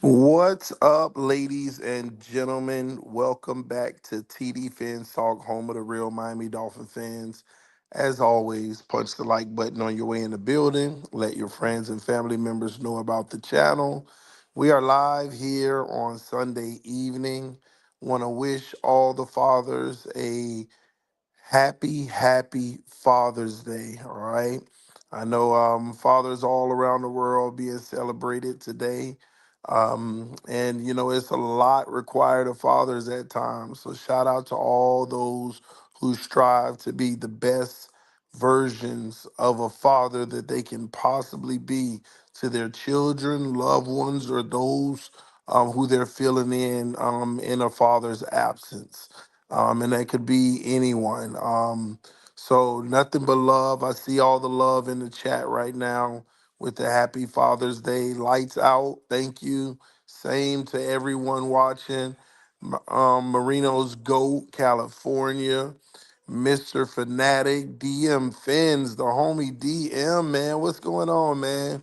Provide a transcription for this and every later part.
What's up, ladies and gentlemen? Welcome back to TD Fans Talk, home of the real Miami Dolphin fans. As always, punch the like button on your way in the building. Let your friends and family members know about the channel. We are live here on Sunday evening. Want to wish all the fathers a happy Father's Day. All right. I know fathers all around the world being celebrated today. And you know, it's a lot required of fathers at times. So shout out to all those who strive to be the best versions of a father that they can possibly be to their children, loved ones, or those who they're filling in a father's absence, and that could be anyone. So nothing but love. I see all the love in the chat right now with the Happy Father's Day lights out. Thank you. Same to everyone watching. Marino's Goat, California. Mr. Fanatic, DM Fins, the homie DM, man. What's going on, man?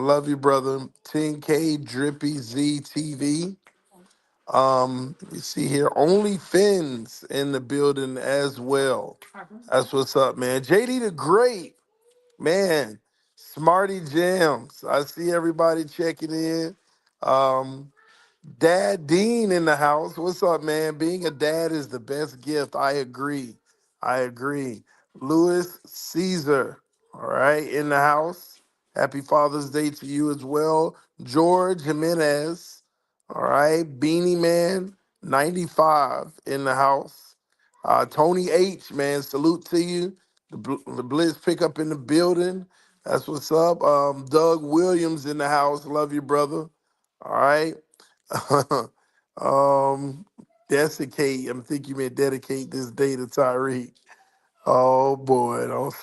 Love you, brother. 10K Drippy ZTV. You see here, only Fins in the building as well. That's what's up, man. JD the Great, man. Smarty Jams. I see everybody checking in. Um, Dad Dean in the house. What's up, man? Being a dad is the best gift. I agree. I agree. Louis Caesar, all right, in the house. Happy Father's Day to you as well. George Jimenez, all right. Beanie Man, 95 in the house. Tony H, man, salute to you. The Blitz pickup in the building. That's what's up. Doug Williams in the house. Love you, brother. All right. um, Desiccate. I'm thinking you meant dedicate this day to Tyreek. Oh boy, don't.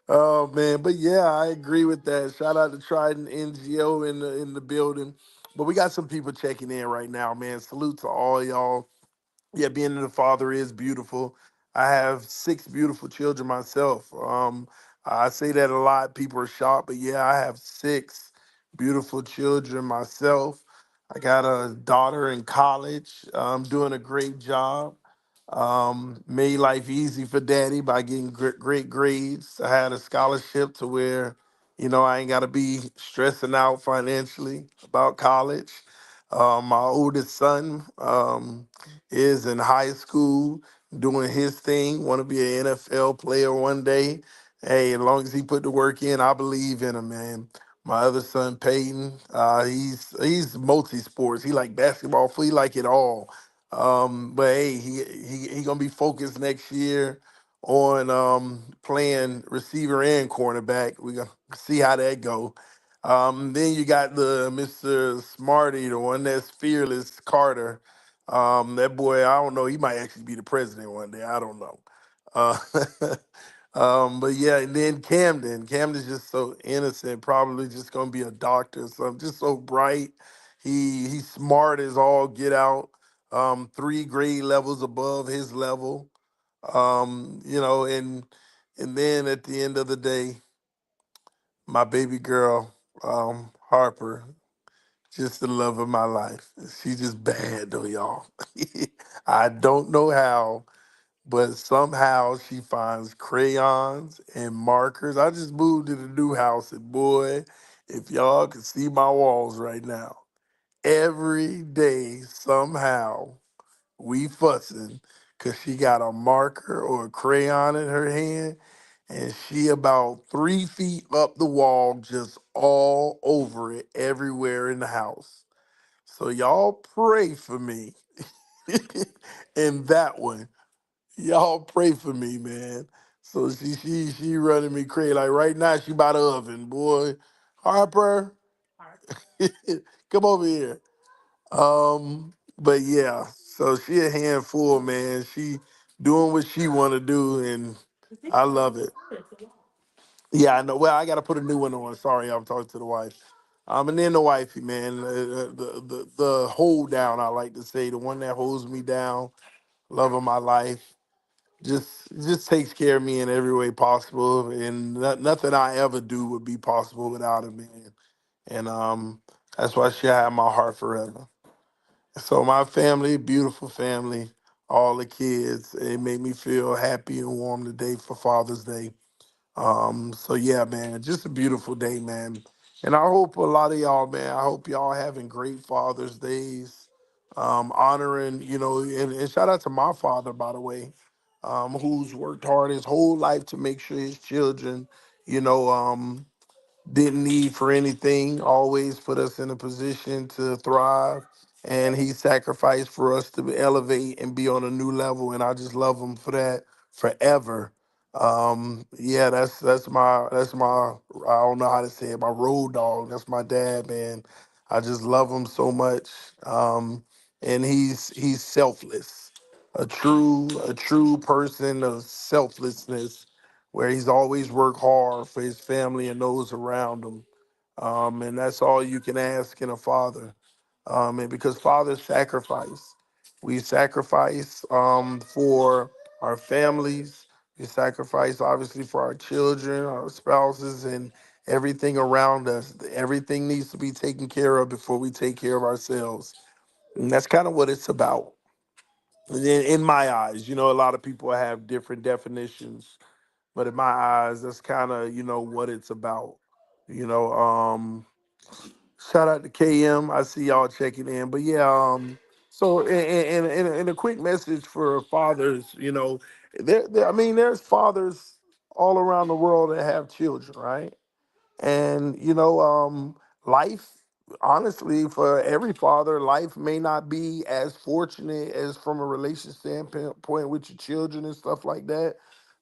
Oh man, but yeah, I agree with that. Shout out to Trident NGO in the building. But we got some people checking in right now, man. Salute to all y'all. Yeah, being a father is beautiful. I have six beautiful children myself. I say that a lot. People are shocked, but yeah, I have six beautiful children myself. I got a daughter in college, doing a great job. Made life easy for daddy by getting great grades. I had a scholarship to where, I ain't got to be stressing out financially about college. My oldest son, is in high school doing his thing, want to be an NFL player one day. Hey, as long as he put the work in, I believe in him, man. My other son, Peyton, he's multi sports. He like basketball, he like it all. But hey, he gonna be focused next year on playing receiver and cornerback. We gonna see how that go. Then you got the Mr. Smarty, the one that's fearless, Carter. That boy, I don't know. He might actually be the president one day. I don't know. Uh, but yeah, and then Camden. Camden's just so innocent. Probably just gonna be a doctor. So I'm just so bright. He's smart as all get out. Three grade levels above his level. And then at the end of the day, my baby girl, Harper, just the love of my life. She just bad though, y'all. I don't know how, but somehow she finds crayons and markers. I just moved to the new house, and boy, if y'all could see my walls right now, every day somehow we fussing because she got a marker or a crayon in her hand, and she about 3 feet up the wall, just all over it, everywhere in the house. So y'all pray for me in that one. Y'all pray for me, man. So she running me crazy. Like right now, she by the oven, boy. Harper, come over here. But yeah, so she a handful, man. She doing what she want to do, and I love it. Yeah, I know. Well, I got to put a new one on. Sorry, I'm talking to the wife. And then the wifey, man, the hold down. I like to say the one that holds me down, love of my life, just takes care of me in every way possible, and nothing I ever do would be possible without her, man. and that's why she had my heart forever. So my family, beautiful family, all the kids, it made me feel happy and warm today for Father's Day. So yeah, man, just a beautiful day, man. And I hope a lot of y'all, man, I hope y'all having great Father's Days. Honoring, and shout out to my father, by the way, who's worked hard his whole life to make sure his children, you know, didn't need for anything, always put us in a position to thrive. And he sacrificed for us to elevate and be on a new level. And I just love him for that forever. Yeah, that's my I don't know how to say it, my road dog. That's my dad, man. I just love him so much. And he's selfless. A true person of selflessness where he's always worked hard for his family and those around him. And that's all you can ask in a father. And because fathers sacrifice, we sacrifice for our families, we sacrifice obviously for our children, our spouses, and everything around us. Everything needs to be taken care of before we take care of ourselves. And that's kind of what it's about. In my eyes, a lot of people have different definitions, but in my eyes, that's kind of what it's about. You know, shout out to KM. I see y'all checking in, but yeah. So and a quick message for fathers. I mean, there's fathers all around the world that have children, right? And life, honestly, for every father, life may not be as fortunate as from a relationship standpoint with your children and stuff like that.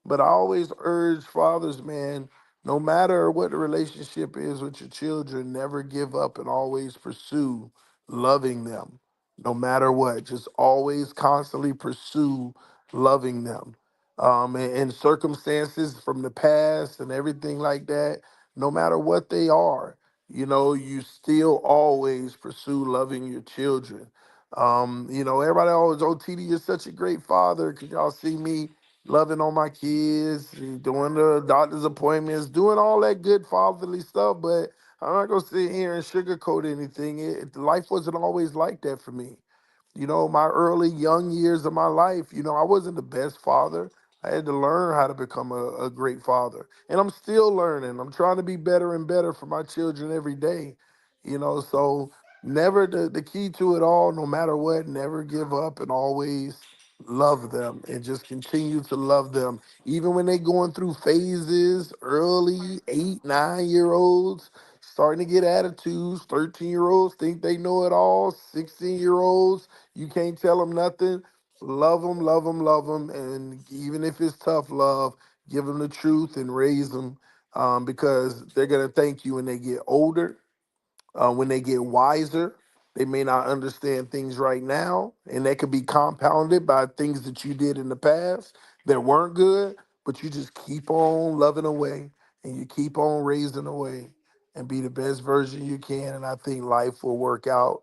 But I always urge fathers, man, no matter what the relationship is with your children, never give up and always pursue loving them. No matter what, just always constantly pursue loving them. And circumstances from the past and everything like that, no matter what they are, you still always pursue loving your children. Everybody always, oh, TD, you're such a great father. Cause y'all see me loving on my kids, doing the doctor's appointments, doing all that good fatherly stuff. But I'm not gonna sit here and sugarcoat anything. Life wasn't always like that for me. My early young years of my life, I wasn't the best father. I had to learn how to become a great father. And I'm still learning. I'm trying to be better and better for my children every day. So never the key to it all, no matter what, never give up and always love them and just continue to love them. Even when they going through phases, early 8, 9 year olds, starting to get attitudes, 13-year olds think they know it all, 16-year olds you can't tell them nothing. Love them, love them, love them, and even if it's tough love, give them the truth and raise them, because they're gonna thank you when they get older, when they get wiser. They may not understand things right now, and that could be compounded by things that you did in the past that weren't good, but you just keep on loving away and you keep on raising away and be the best version you can. And I think life will work out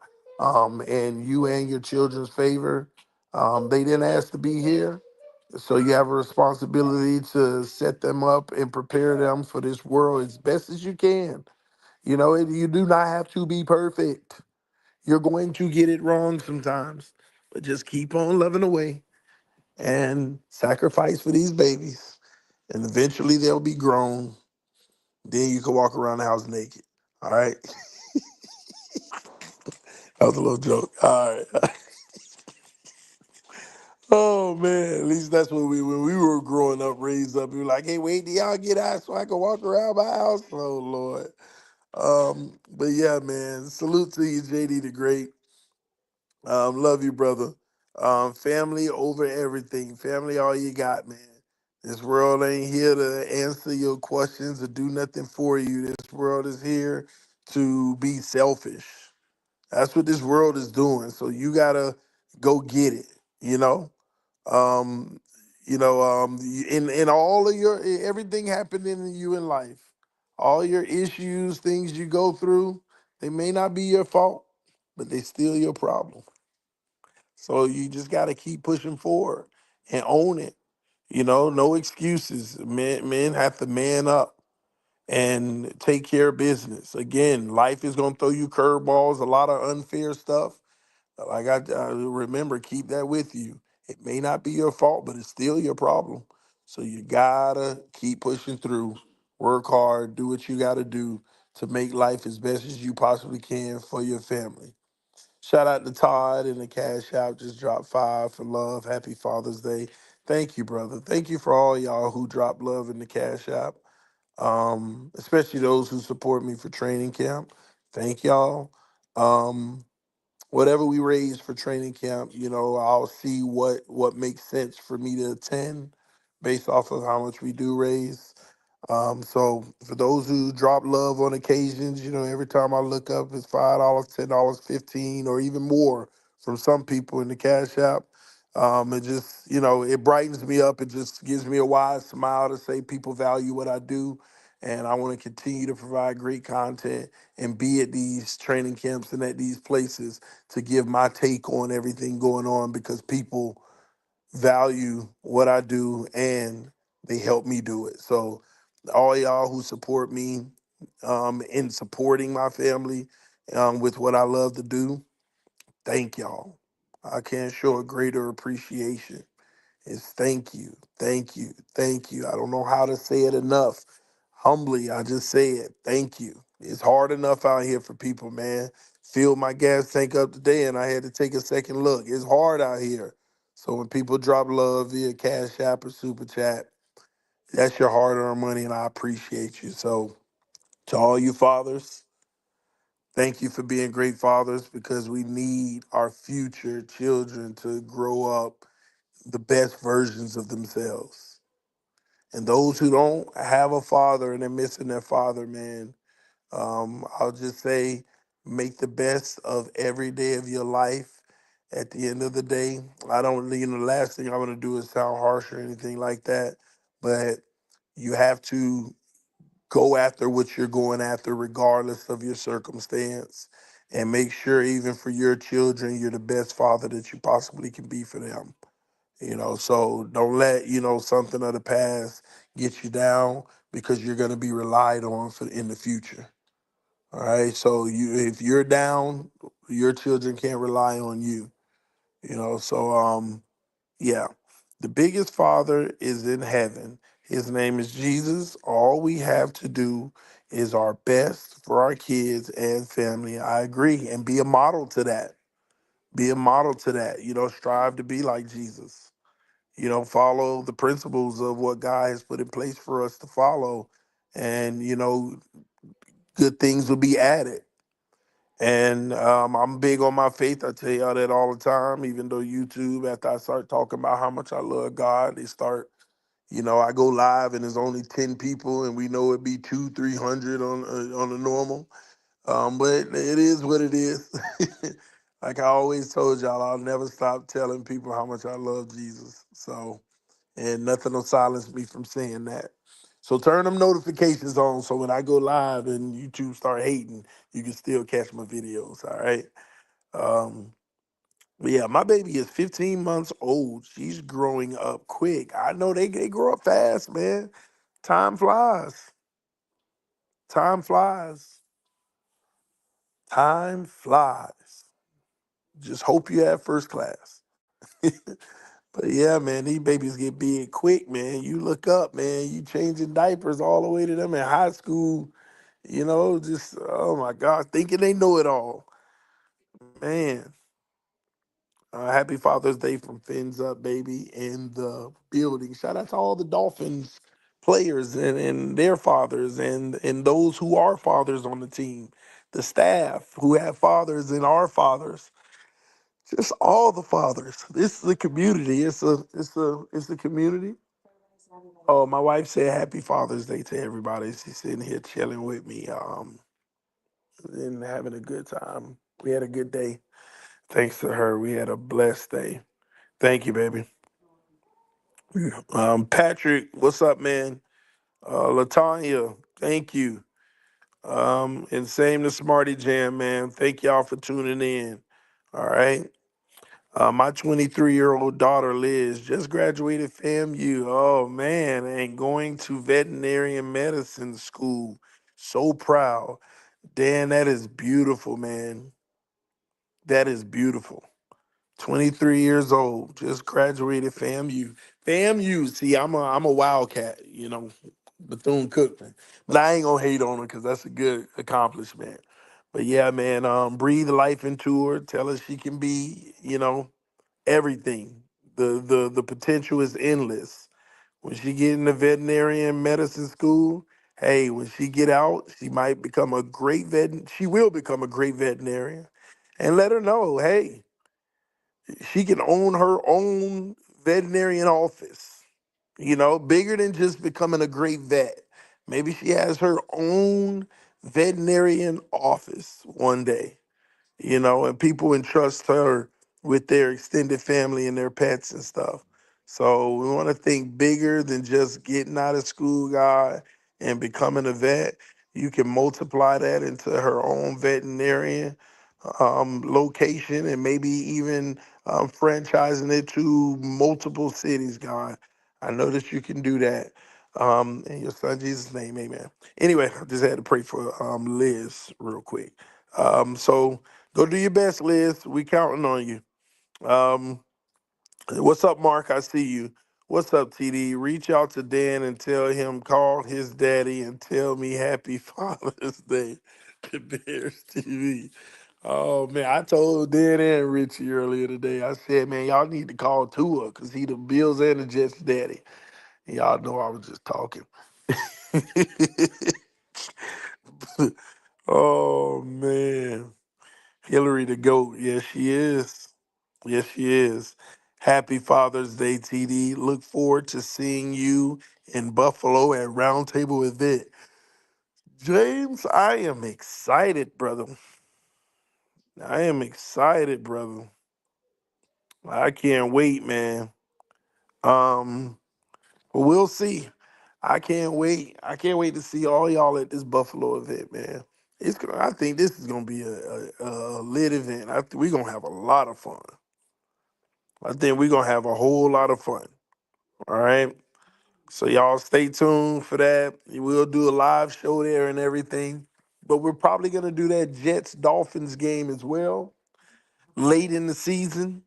in you and your children's favor. They didn't ask to be here, so you have a responsibility to set them up and prepare them for this world as best as you can. You do not have to be perfect. You're going to get it wrong sometimes, but just keep on loving away and sacrifice for these babies. And eventually they'll be grown. Then you can walk around the house naked. All right. That was a little joke. All right. Oh man, at least that's what when we were growing up, raised up. We were like, hey, wait till y'all get out so I can walk around my house. Oh Lord. But yeah, man, salute to you, JD the Great. Love you, brother. Family over everything. Family, all you got, man. This world ain't here to answer your questions or do nothing for you. This world is here to be selfish. That's what this world is doing. So you gotta go get it. You know. Um, in all of your everything happening to you in life, all your issues, things you go through, they may not be your fault, but they still your problem. So you just got to keep pushing forward and own it. No excuses. Men have to man up. and take care of business. Again, life is going to throw you curveballs, a lot of unfair stuff. Like I remember, keep that with you. It may not be your fault, but it's still your problem. So you gotta keep pushing through, work hard, do what you gotta do to make life as best as you possibly can for your family. Shout out to Todd in the Cash App, just dropped 5 for love. Happy Father's Day. Thank you, brother. Thank you for all y'all who drop love in the Cash App, especially those who support me for training camp. Thank y'all. Um, Whatever we raise for training camp, I'll see what makes sense for me to attend based off of how much we do raise. So for those who drop love on occasions, every time I look up, it's $5, $10, 15, or even more from some people in the Cash App. It just, it brightens me up. It just gives me a wide smile to say people value what I do, and I want to continue to provide great content and be at these training camps and at these places to give my take on everything going on because people value what I do and they help me do it. So all y'all who support me in supporting my family with what I love to do, thank y'all. I can't show a greater appreciation. It's thank you, thank you, thank you. I don't know how to say it enough. Humbly, I just say it. Thank you. It's hard enough out here for people, man. Filled my gas tank up today and I had to take a second look. It's hard out here. So when people drop love via Cash App or Super Chat, that's your hard-earned money and I appreciate you. So to all you fathers, thank you for being great fathers because we need our future children to grow up the best versions of themselves. And those who don't have a father and they're missing their father, man, I'll just say make the best of every day of your life. At the end of the day, I don't, the last thing I want to do is sound harsh or anything like that, but you have to go after what you're going after, regardless of your circumstance, and make sure, even for your children, you're the best father that you possibly can be for them. So don't let something of the past get you down because you're going to be relied on for in the future. All right, so if you're down, your children can't rely on you. Yeah, the biggest father is in heaven. His name is Jesus. All we have to do is our best for our kids and family. I agree, and be a model to that. Be a model to that. Strive to be like Jesus. Follow the principles of what God has put in place for us to follow. And, good things will be added. And I'm big on my faith. I tell y'all that all the time, even though YouTube, after I start talking about how much I love God, they start, I go live and there's only 10 people and we know it'd be 300 on a normal. But it is what it is. Like I always told y'all, I'll never stop telling people how much I love Jesus. So, and nothing will silence me from saying that. So turn them notifications on so when I go live and YouTube start hating, you can still catch my videos. All right. Um, but yeah, my baby is 15 months old. She's growing up quick. I know they grow up fast, man. Time flies. Time flies. Time flies. Just hope you have first class. But yeah, man, these babies get big quick, man. You look up, man, you changing diapers all the way to them in high school, just, oh my God, thinking they know it all. Man, happy Father's Day from Fins Up, baby, in the building. Shout out to all the Dolphins players and their fathers and those who are fathers on the team, the staff who have fathers and are fathers. Just all the fathers. This is a community. It's a community. Oh, my wife said Happy Father's Day to everybody. She's sitting here chilling with me, and having a good time. We had a good day. Thanks to her, we had a blessed day. Thank you, baby. Patrick, what's up, man? Latanya, thank you. And same to Smarty Jam, man. Thank y'all for tuning in. All right. My 23-year-old daughter Liz just graduated FAMU. Oh man, and going to veterinarian medicine school. So proud. Dan, that is beautiful, man. That is beautiful. 23 years old, just graduated FAMU. FAMU, see, I'm a wildcat, Bethune Cookman. But I ain't gonna hate on her because that's a good accomplishment. But yeah, man, breathe life into her. Tell her she can be, everything. The potential is endless. When she get into veterinarian medicine school, hey, when she get out, she might become a great vet. She will become a great veterinarian. And let her know, hey, she can own her own veterinarian office, bigger than just becoming a great vet. Maybe she has her own veterinarian office one day, and people entrust her with their extended family and their pets and stuff. So we want to think bigger than just getting out of school, God, and becoming a vet. You can multiply that into her own veterinarian location and maybe even franchising it to multiple cities, God. I know that you can do that. In your son Jesus' name, amen. Anyway, I just had to pray for Liz real quick. So go do your best, Liz. We counting on you. Um, what's up, Mark? I see you. What's up, TD? Reach out to Dan and tell him call his daddy and tell me happy Father's Day to Bears TV. Oh man, I told Dan and Richie earlier today. I said, man, y'all need to call Tua because he the Bills and the Jets daddy. And y'all know I was just talking. Oh man. Hillary the GOAT. Yes, she is. Yes, she is. Happy Father's Day, TD. Look forward to seeing you in Buffalo at Roundtable event. James, I am excited, brother. I am excited, brother. I can't wait, man. Um, but we'll see. I can't wait. I can't wait to see all y'all at this Buffalo event, man. I think this is gonna be a lit event. We're gonna have a lot of fun. I think we're gonna have a whole lot of fun. All right. So y'all stay tuned for that. We'll do a live show there and everything. But we're probably gonna do that Jets Dolphins game as well late in the season.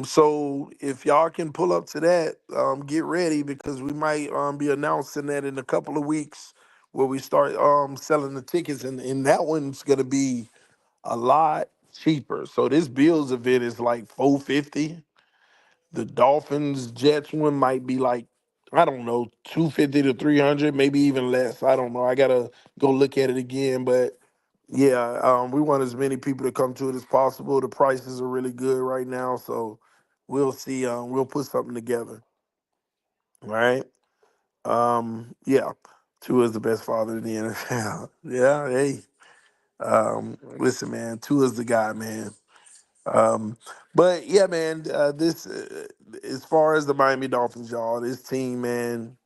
So if y'all can pull up to that, get ready because we might be announcing that in a couple of weeks where we start selling the tickets and that one's gonna be a lot cheaper. So this Bills event is like 450. The Dolphins Jets one might be like, I don't know, 250 to 300, maybe even less. I don't know. I gotta go look at it again, but yeah, we want as many people to come to it as possible. The prices are really good right now, so we'll see. We'll put something together. All right. Yeah. Tua is the best father in the NFL. Yeah. Hey. Listen, man. Tua is the guy, man. Um, but yeah, man. This, as far as the Miami Dolphins, y'all, this team, man.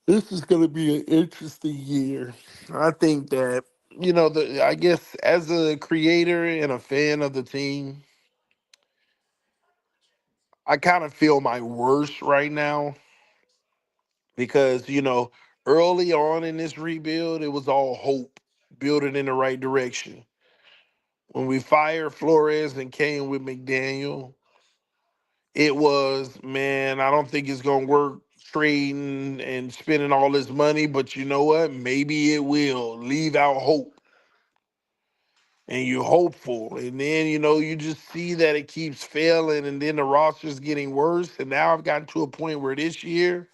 This is going to be an interesting year. I think that I guess as a creator and a fan of the team, I kind of feel my worst right now because early on in this rebuild, it was all hope, building in the right direction. When we fired Flores and came with McDaniel, it was, man, I don't think it's gonna work trading and spending all this money, but you know what? Maybe it will. Leave out hope. And you're hopeful. And then, you just see that it keeps failing and then the roster's getting worse. And now I've gotten to a point where this year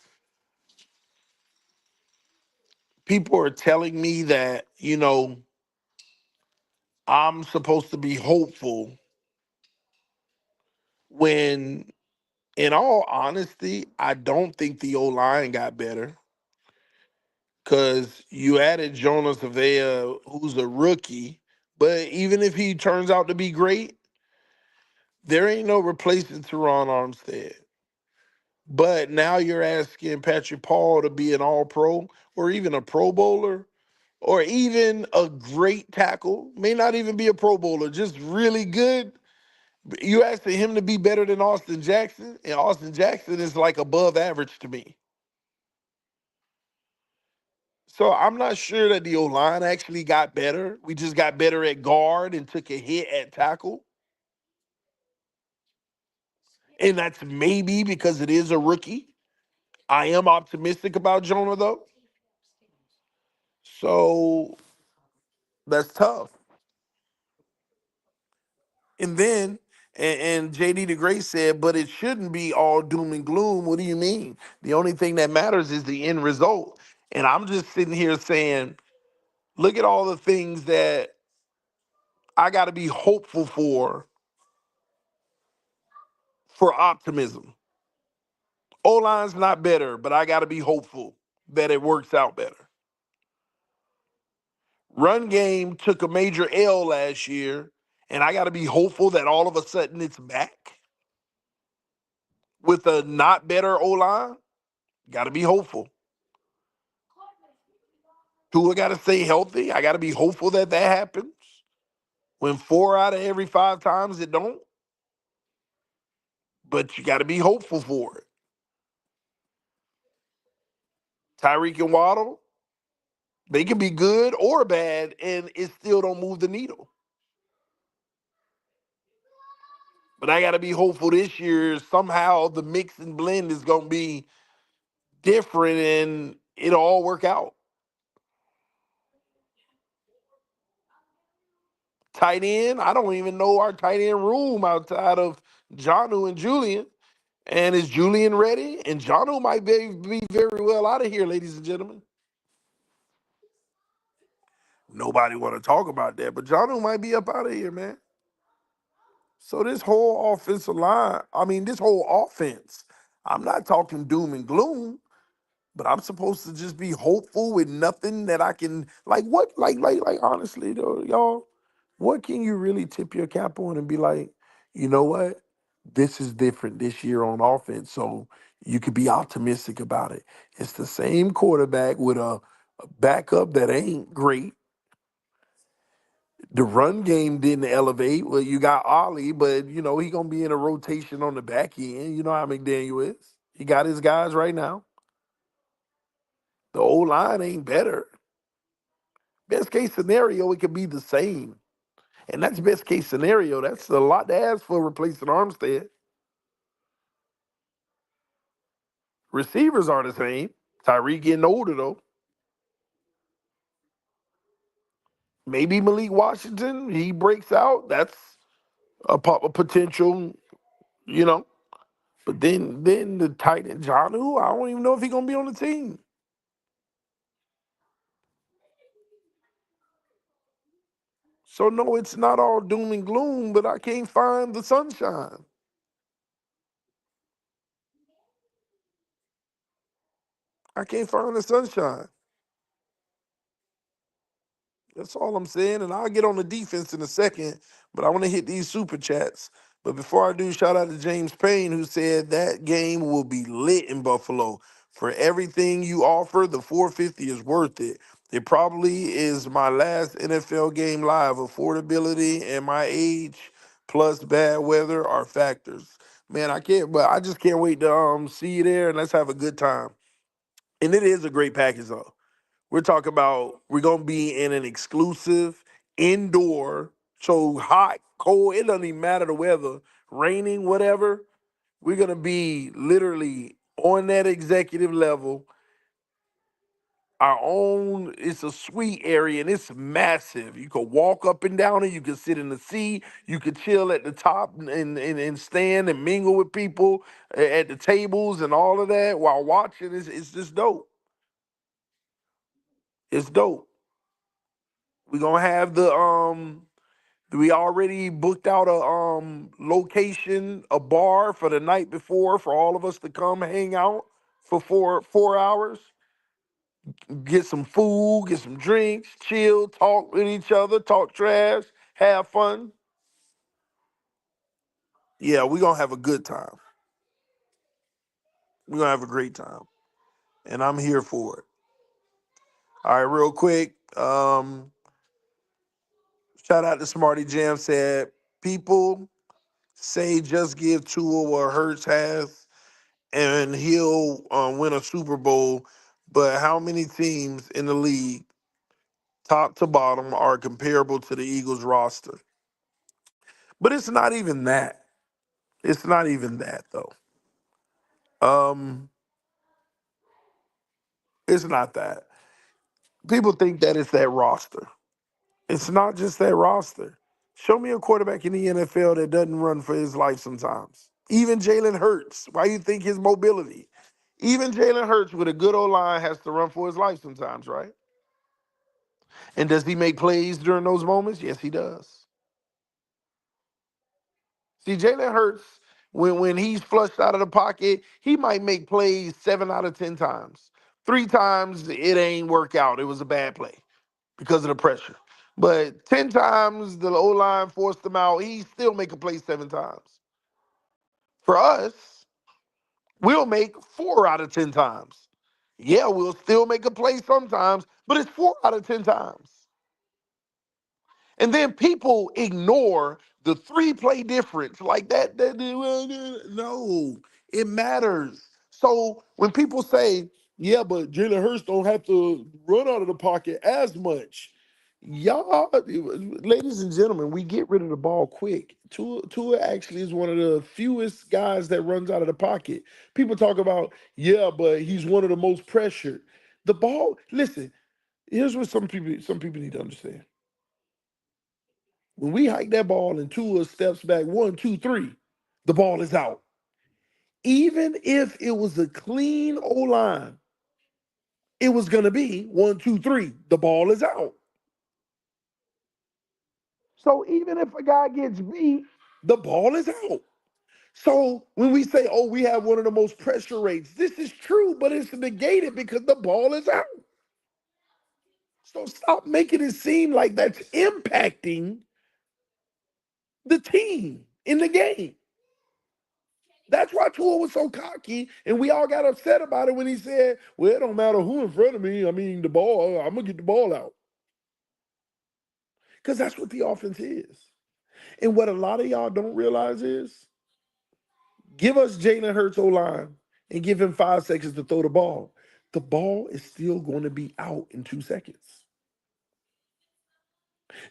people are telling me that, I'm supposed to be hopeful when, in all honesty, I don't think the O line got better because you added Jonas Avea, who's a rookie. But even if he turns out to be great, there ain't no replacing Teron Armstead. But now you're asking Patrick Paul to be an all pro or even a pro bowler. or even a great tackle, may not even be a Pro Bowler, just really good. You asking him to be better than Austin Jackson, and Austin Jackson is like above average to me. So I'm not sure that the O line actually got better. We just got better at guard and took a hit at tackle. And that's maybe because it is a rookie. I am optimistic about Jonah, though. So that's tough. And then, and JD the Great said, but it shouldn't be all doom and gloom. What do you mean? The only thing that matters is the end result. And I'm just sitting here saying, look at all the things that I got to be hopeful for optimism. O line's not better, but I got to be hopeful that it works out better. Run game took a major L last year, and I got to be hopeful that all of a sudden it's back with a not better O line. Got to be hopeful. Tua got to stay healthy. I got to be hopeful that that happens. When 4 out of every 5 times it don't, but you got to be hopeful for it. Tyreek and Waddle, they can be good or bad, and it still don't move the needle. But I got to be hopeful this year somehow the mix and blend is going to be different and it'll all work out. Tight end, I don't even know our tight end room outside of Jonu and Julian. And is Julian ready? And Jonu might be very well out of here, ladies and gentlemen. Nobody want to talk about that, but Jonu might be up out of here, man. So this whole offensive line, I mean, this whole offense, I'm not talking doom and gloom. But I'm supposed to just be hopeful with nothing that I can like what like honestly though, y'all, what can you really tip your cap on and be like, you know what? This is different this year on offense. So you could be optimistic about it. It's the same quarterback with a backup that ain't great. The run game didn't elevate. Well, you got Ollie, but you know, he gonna be in a rotation on the back end. You know how McDaniel is. He got his guys right now. The old line ain't better. Best case scenario, it could be the same. And that's best case scenario. That's a lot to ask for replacing Armstead. Receivers are the same. Tyreek getting older, though. Maybe Malik Washington, he breaks out. That's a potential, you know. But then the tight end, Jonnu, I don't even know if he's going to be on the team. So, no, it's not all doom and gloom, but I can't find the sunshine. I can't find the sunshine. That's all I'm saying. And I'll get on the defense in a second, but I want to hit these super chats. But before I do, shout out to James Payne, who said that game will be lit in Buffalo. For everything you offer, the 450 is worth it. It probably is my last NFL game live. Affordability and my age plus bad weather are factors. Man, I can't, but I just can't wait to see you there and let's have a good time. And it is a great package though. We're talking about we're gonna be in an exclusive indoor, so hot, cold, it doesn't even matter the weather, raining, whatever. We're gonna be literally on that executive level. Our own, it's a suite area and it's massive. You could walk up and down it, you could sit in the seat, you could chill at the top and stand and mingle with people at the tables and all of that while watching. It's just dope. It's dope. We're gonna have we already booked out a location, a bar for the night before for all of us to come hang out for 4 hours, get some food, get some drinks, chill, talk with each other, talk trash, have fun. Yeah, we're gonna have a good time. We're gonna have a great time. And I'm here for it. All right, real quick. Um, Shout out to Smarty Jam said people say just give Tua what Hurts has and he'll win a Super Bowl. But how many teams in the league, top to bottom, are comparable to the Eagles roster? But it's not even that. It's not even that though. Um, it's not that. People think that it's that roster. It's not just that roster. Show me a quarterback in the NFL that doesn't run for his life sometimes. Even Jalen Hurts. Why you think his mobility? Even Jalen Hurts with a good O line has to run for his life sometimes, right? And does he make plays during those moments? Yes, he does. See, Jalen Hurts, when he's flushed out of the pocket, he might make plays 7 out of 10 times. 3 times it ain't work out. It was a bad play because of the pressure. But 10 times the O line forced him out, he still make a play 7 times. For us, we'll make 4 out of 10 times. Yeah, we'll still make a play sometimes, but it's 4 out of 10 times. And then people ignore the 3 play difference like that. No, it matters. So when people say, yeah, but Jalen Hurts don't have to run out of the pocket as much. Y'all, ladies and gentlemen, we get rid of the ball quick. Tua actually is one of the fewest guys that runs out of the pocket. People talk about, yeah, but he's one of the most pressured. The ball, listen, here's what some people need to understand. When we hike that ball and Tua steps back 1, 2, 3, the ball is out. Even if it was a clean O line, it was going to be 1, 2, 3, the ball is out. So even if a guy gets beat, the ball is out. So when we say, oh, we have one of the most pressure rates, this is true, but it's negated because the ball is out. So stop making it seem like that's impacting the team in the game. That's why Tua was so cocky, and we all got upset about it when he said, well, it don't matter who in front of me. I mean, the ball, I'm going to get the ball out. Because that's what the offense is. And what a lot of y'all don't realize is give us Jalen Hurts O-line and give him 5 seconds to throw the ball. The ball is still going to be out in 2 seconds.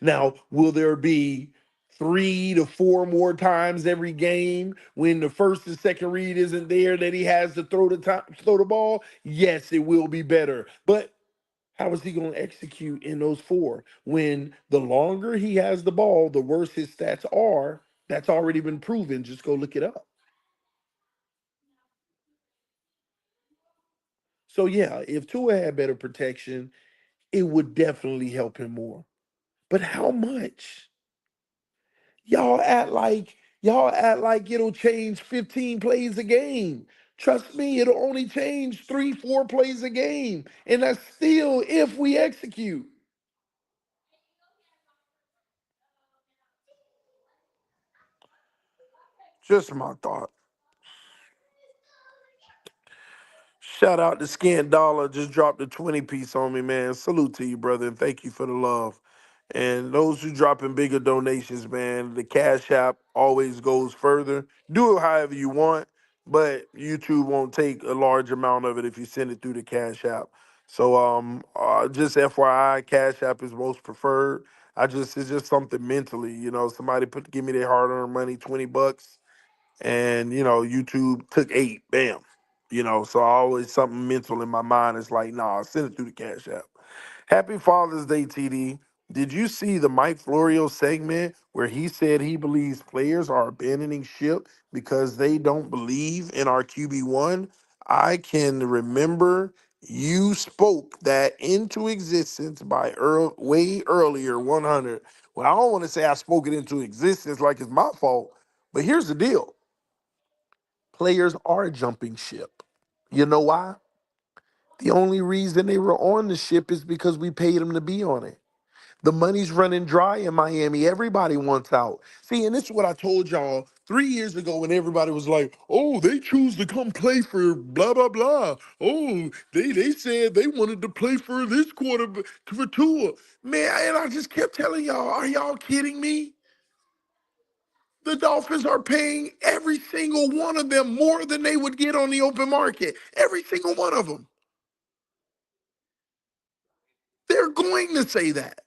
Now, will there be 3 to 4 more times every game when the first and second read isn't there that he has to throw the ball? Yes, it will be better. But how is he going to execute in those 4 when the longer he has the ball, the worse his stats are? That's already been proven. Just go look it up. So yeah, if Tua had better protection, it would definitely help him more. But how much? Y'all act like it'll change 15 plays a game. Trust me, it'll only change 3, 4 plays a game. And that's still if we execute. Just my thought. Shout out to Scant Dollar, just dropped a 20 piece on me, man. Salute to you, brother, and thank you for the love. And those who dropping bigger donations, man, the Cash App always goes further. Do it however you want, but YouTube won't take a large amount of it if you send it through the Cash App. So just FYI, Cash App is most preferred. It's just something mentally, somebody give me their hard earned money, $20, and YouTube took 8, bam. So I always something mental in my mind. It's like, nah, send it through the Cash App. Happy Father's Day, TD. Did you see the Mike Florio segment where he said he believes players are abandoning ship because they don't believe in our QB1? I can remember you spoke that into existence way earlier, 100. Well, I don't want to say I spoke it into existence like it's my fault, but here's the deal. Players are jumping ship. You know why? The only reason they were on the ship is because we paid them to be on it. The money's running dry in Miami. Everybody wants out. See, and this is what I told y'all 3 years ago when everybody was like, oh, they choose to come play for blah, blah, blah. Oh, they said they wanted to play for this quarter for Tua. Man, and I just kept telling y'all, are y'all kidding me? The Dolphins are paying every single one of them more than they would get on the open market. Every single one of them. They're going to say that.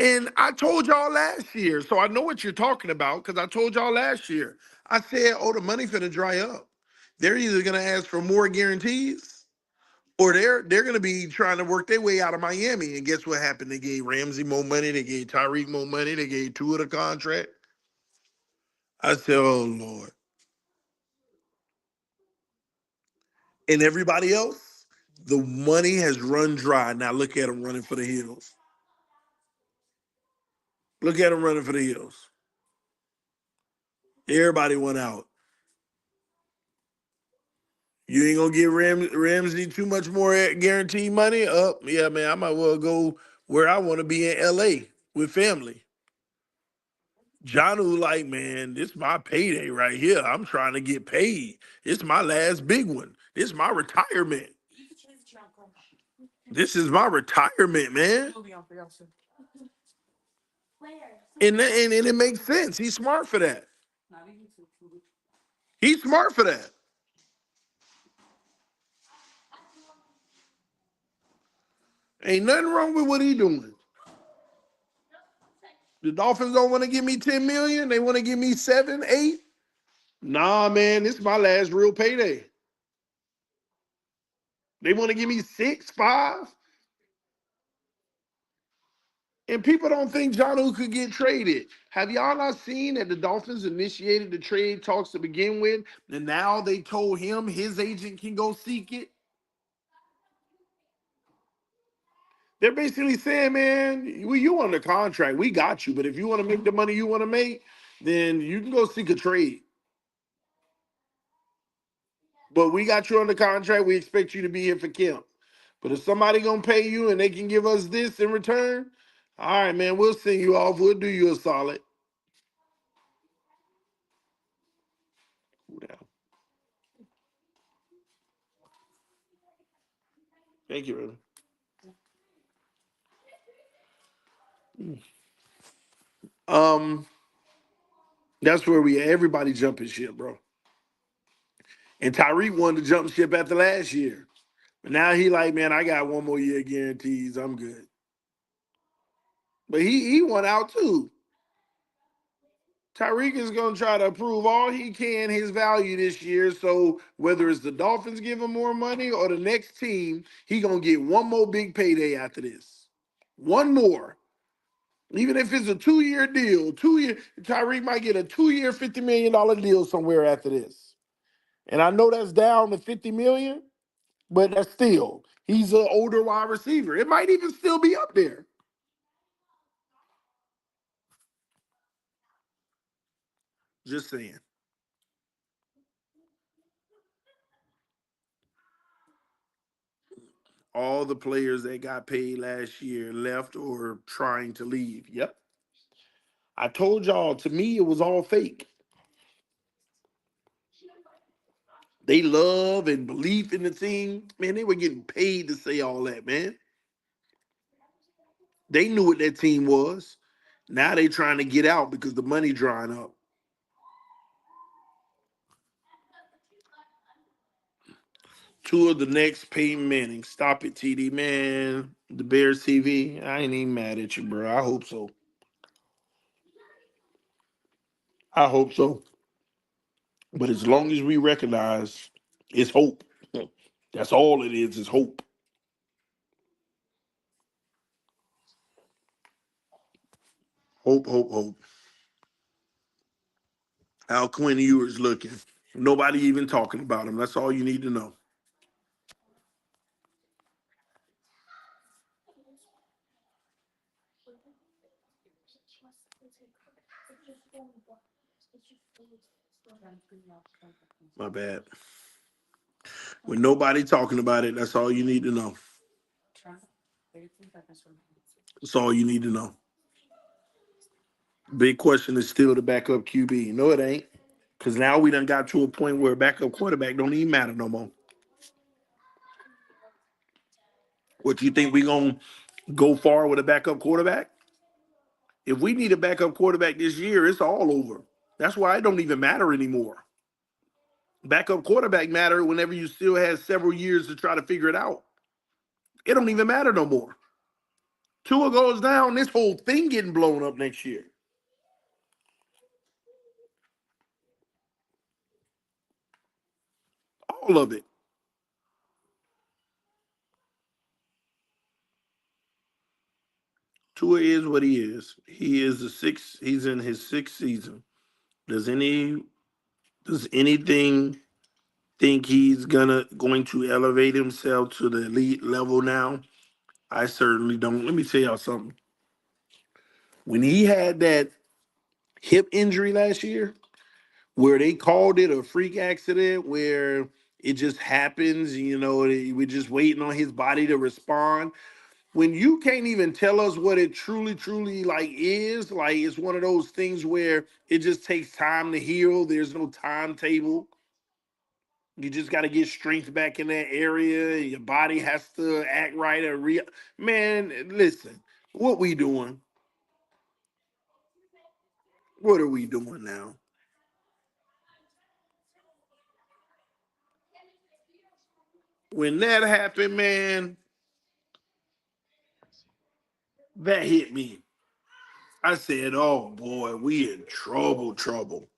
And I told y'all last year, so I know what you're talking about because I told y'all last year. I said, oh, the money finna dry up. They're either gonna ask for more guarantees or they're gonna be trying to work their way out of Miami. And guess what happened? They gave Ramsey more money, they gave Tyreek more money, they gave Tua the contract. I said, oh Lord. And everybody else, the money has run dry. Now look at them running for the hills. Look at them running for the hills. Everybody went out. You ain't gonna give Ramsey too much more guaranteed money? Yeah, man, I might well go where I want to be in LA with family. John like, man, this is my payday right here. I'm trying to get paid. It's my last big one. This is my retirement. This is my retirement, man. And it makes sense. He's smart for that. He's smart for that. Ain't nothing wrong with what he doing. The Dolphins don't want to give me 10 million. They want to give me 7, 8. Nah, man, this is my last real payday. They want to give me 6, 5. And people don't think Jonnu could get traded. Have y'all not seen that the Dolphins initiated the trade talks to begin with? And now they told him his agent can go seek it? They're basically saying, man, you under contract. We got you. But if you want to make the money you want to make, then you can go seek a trade. But we got you under contract. We expect you to be here for camp. But if somebody gonna pay you and they can give us this in return, all right, man, we'll send you off. We'll do you a solid. Yeah. Thank you, brother. Um, that's where we everybody jumping ship, bro. And Tyreek wanted to jump ship after last year. But now he like, man, I got one more year guarantees. I'm good. But he went out too. Tyreek is going to try to prove all he can his value this year. So whether it's the Dolphins give him more money or the next team, he going to get one more big payday after this. One more. Even if it's a 2-year deal, 2 year, Tyreek might get a 2-year, $50 million deal somewhere after this. And I know that's down to $50 million, but that's still, he's an older wide receiver. It might even still be up there. Just saying. All the players that got paid last year left or trying to leave. Yep. I told y'all, to me, it was all fake. They love and belief in the team. Man, they were getting paid to say all that, man. They knew what that team was. Now they trying to get out because the money drying up. Two of the next Peyton Manning. Stop it, TD, man. The Bears TV. I ain't even mad at you, bro. I hope so. I hope so. But as long as we recognize it's hope. That's all it is hope. Hope, hope, hope. How Quinn Ewers looking. Nobody even talking about him. That's all you need to know. My bad. With nobody talking about it, that's all you need to know. That's all you need to know. Big question is still the backup QB. No, it ain't. Because now we done got to a point where backup quarterback don't even matter no more. What you think we gonna go far with a backup quarterback? If we need a backup quarterback this year, it's all over. That's why it don't even matter anymore. Backup quarterback matter whenever you still have several years to try to figure it out. It don't even matter no more. Tua goes down, this whole thing getting blown up next year. All of it. Tua is what he is. He is the sixth. He's in his sixth season. Does any does anything think he's going to elevate himself to the elite level now? I certainly don't. Let me tell y'all something. When he had that hip injury last year, where they called it a freak accident, where it just happens, we're just waiting on his body to respond. When you can't even tell us what it truly, truly like is, like it's one of those things where it just takes time to heal. There's no timetable. You just got to get strength back in that area. Your body has to act right. Man, listen, what we doing? What are we doing now? When that happened, man, that hit me. I said, "Oh boy, we in trouble, trouble."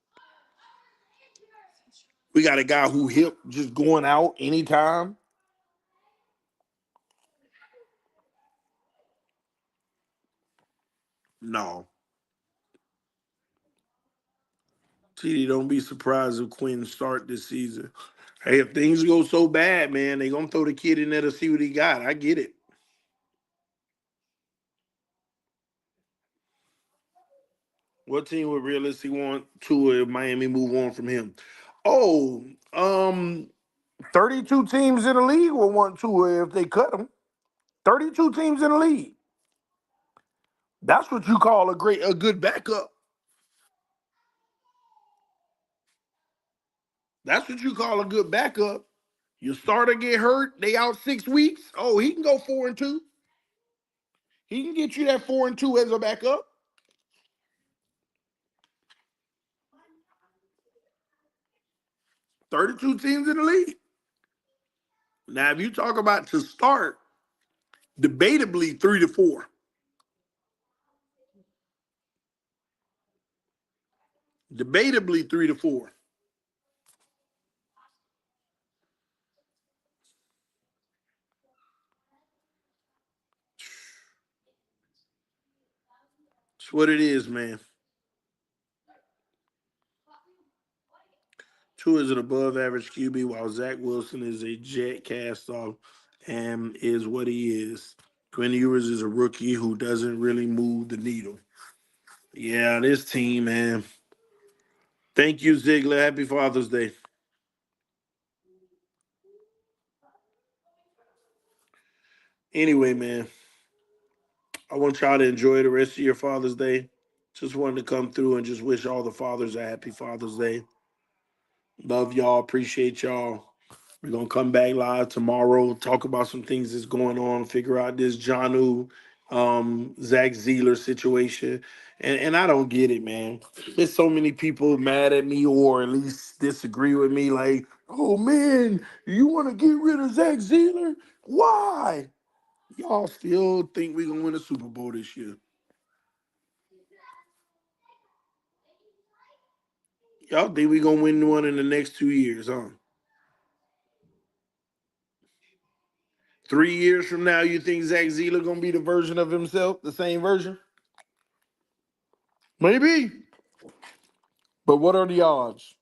We got a guy who hip just going out anytime. No, TD, don't be surprised if Quinn start this season. Hey, if things go so bad, man, they gonna throw the kid in there to see what he got. I get it. What team would realistically want to if Miami move on from him? Oh, 32 teams in the league will want to if they cut him. 32 teams in the league. That's what you call a good backup. That's what you call a good backup. Your starter get hurt, they out 6 weeks. Oh, he can go 4-2. He can get you that 4-2 as a backup. 32 teams in the league. Now, if you talk about to start, debatably 3 to 4. Debatably 3 to 4. That's what it is, man. Two is an above average QB, while Zach Wilson is a jet cast off and is what he is. Quinn Ewers is a rookie who doesn't really move the needle. Yeah, this team, man. Thank you, Ziegler. Happy Father's Day. Anyway, man, I want y'all to enjoy the rest of your Father's Day. Just wanted to come through and just wish all the fathers a happy Father's Day. Love y'all. Appreciate y'all. We're gonna come back live tomorrow, talk about some things that's going on, figure out this Janu, Zach Zeeler situation. And I don't get it, man. There's so many people mad at me or at least disagree with me, like, oh man, you want to get rid of Zach Zeeler? Why? Y'all still think we're gonna win a Super Bowl this year? Y'all think we're gonna win one in the next 2 years, huh? 3 years from now, you think Zach Zeeler gonna be the version of himself, the same version? Maybe. But what are the odds?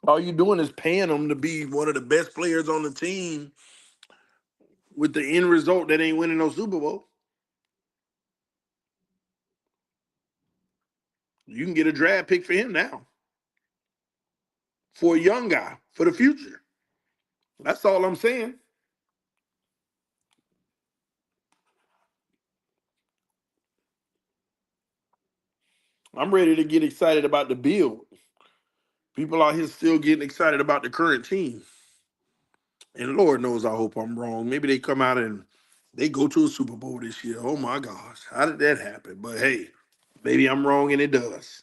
All you doing is paying him to be one of the best players on the team with the end result that ain't winning no Super Bowl. You can get a draft pick for him now for a young guy for the future. That's all I'm saying. I'm ready to get excited about the build. People out here still getting excited about the current team. And Lord knows I hope I'm wrong. Maybe they come out and they go to a Super Bowl this year. Oh my gosh. How did that happen? But hey, maybe I'm wrong and it does.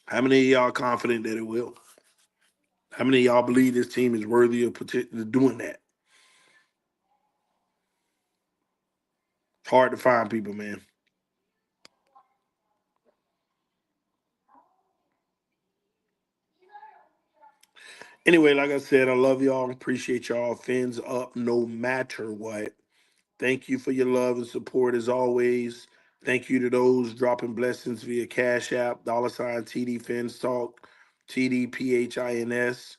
How many of y'all confident that it will? How many of y'all believe this team is worthy of doing that? It's hard to find people, man. Anyway, like I said, I love y'all. Appreciate y'all. Fins up no matter what. Thank you for your love and support as always. Thank you to those dropping blessings via Cash App, $ TD Fins Talk, TDPHINS.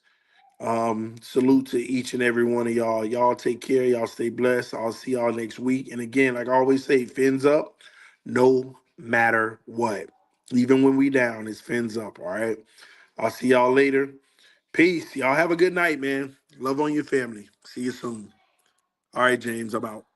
Salute to each and every one of y'all. Y'all take care. Y'all stay blessed. I'll see y'all next week. And again, like I always say, fins up no matter what. Even when we down, it's fins up. All right. I'll see y'all later. Peace. Y'all have a good night, man. Love on your family. See you soon. All right, James, I'm out.